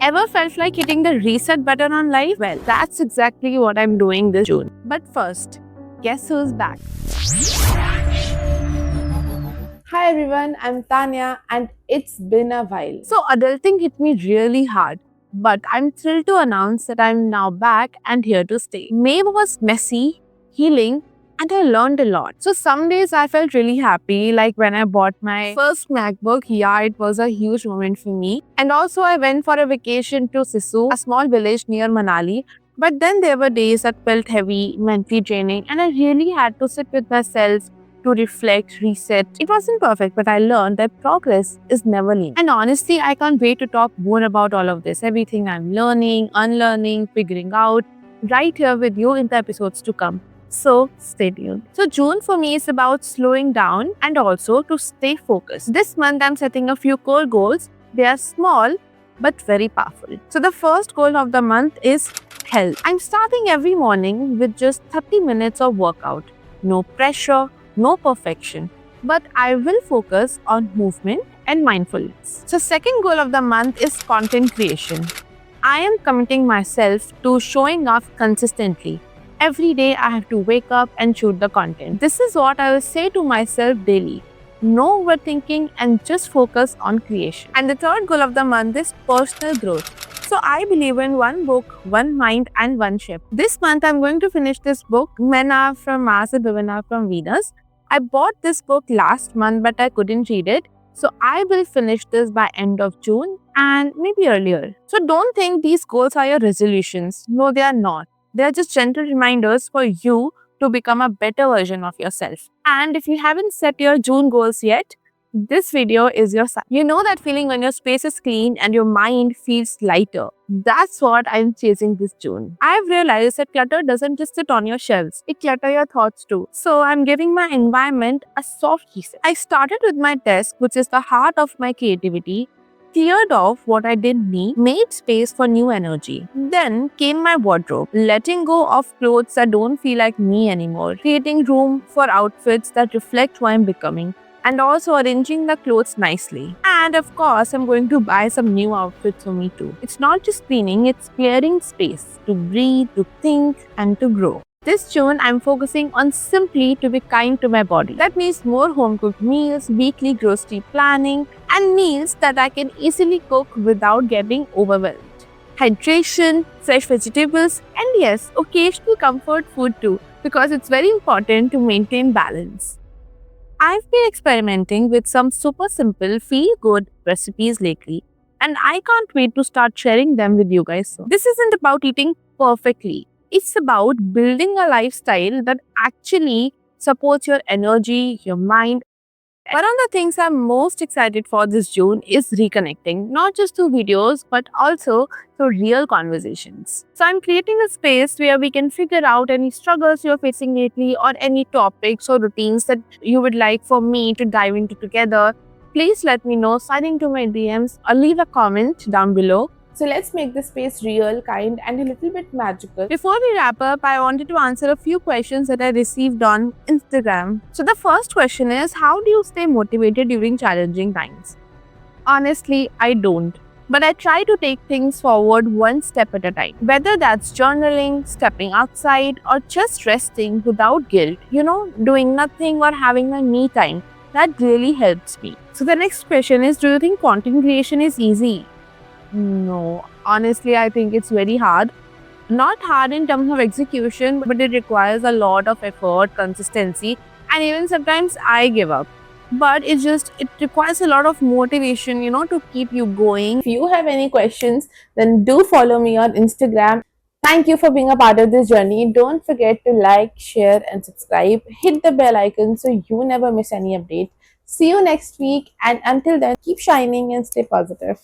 Ever felt like hitting the reset button on life? Well, that's exactly what I'm doing this June. But first, guess who's back? Hi everyone, I'm Tanya and it's been a while. So, adulting hit me really hard, but I'm thrilled to announce that I'm now back and here to stay. May was messy, healing, and I learned a lot. So, some days I felt really happy, like when I bought my first MacBook. Yeah, it was a huge moment for me. And also, I went for a vacation to Sisu, a small village near Manali. But then there were days that felt heavy, mentally draining, and I really had to sit with myself to reflect, reset. It wasn't perfect, but I learned that progress is never linear. And honestly, I can't wait to talk more about all of this. Everything I'm learning, unlearning, figuring out, right here with you in the episodes to come. So stay tuned. So June for me is about slowing down and also to stay focused. This month I'm setting a few core goals. They are small but very powerful. So the first goal of the month is health. I'm starting every morning with just 30 minutes of workout. No pressure, no perfection, but I will focus on movement and mindfulness. So second goal of the month is content creation. I am committing myself to showing up consistently. Every day I have to wake up and shoot the content. This is what I will say to myself daily. No overthinking and just focus on creation. And the third goal of the month is personal growth. So I believe in one book, one mind, and one ship. This month I'm going to finish this book, Men Are From Mars and Women Are From Venus. I bought this book last month, but I couldn't read it. So I will finish this by end of June and maybe earlier. So don't think these goals are your resolutions. No, they are not. They are just gentle reminders for you to become a better version of yourself. And if you haven't set your June goals yet, this video is your sign. You know that feeling when your space is clean and your mind feels lighter. That's what I'm chasing this June. I've realized that clutter doesn't just sit on your shelves, it clutters your thoughts too. So I'm giving my environment a soft reset. I started with my desk, which is the heart of my creativity, cleared off what I didn't need, made space for new energy. Then came my wardrobe, letting go of clothes that don't feel like me anymore, creating room for outfits that reflect who I'm becoming, and also arranging the clothes nicely. And of course, I'm going to buy some new outfits for me too. It's not just cleaning, it's clearing space to breathe, to think, and to grow. This June, I'm focusing on simply to be kind to my body. That means more home cooked meals, weekly grocery planning, and meals that I can easily cook without getting overwhelmed. Hydration, fresh vegetables, and yes, occasional comfort food too, because it's very important to maintain balance. I've been experimenting with some super simple, feel good recipes lately, and I can't wait to start sharing them with you guys soon. This isn't about eating perfectly, it's about building a lifestyle that actually supports your energy, your mind. One of the things I'm most excited for this June is reconnecting, not just through videos, but also through real conversations. So I'm creating a space where we can figure out any struggles you're facing lately or any topics or routines that you would like for me to dive into together. Please let me know, sign into my DMs or leave a comment down below. So let's make this space real, kind, and a little bit magical. Before we wrap up, I wanted to answer a few questions that I received on Instagram. So the first question is, how do you stay motivated during challenging times? Honestly, I don't. But I try to take things forward one step at a time. Whether that's journaling, stepping outside, or just resting without guilt, doing nothing or having my me time, that really helps me. So the next question is, do you think content creation is easy? No, honestly, I think it's very hard. Not hard in terms of execution, but it requires a lot of effort, consistency, and even sometimes I give up. But it requires a lot of motivation, to keep you going. If you have any questions, then do follow me on Instagram. Thank you for being a part of this journey. Don't forget to like, share, and subscribe. Hit the bell icon so you never miss any update. See you next week, and until then, keep shining and stay positive.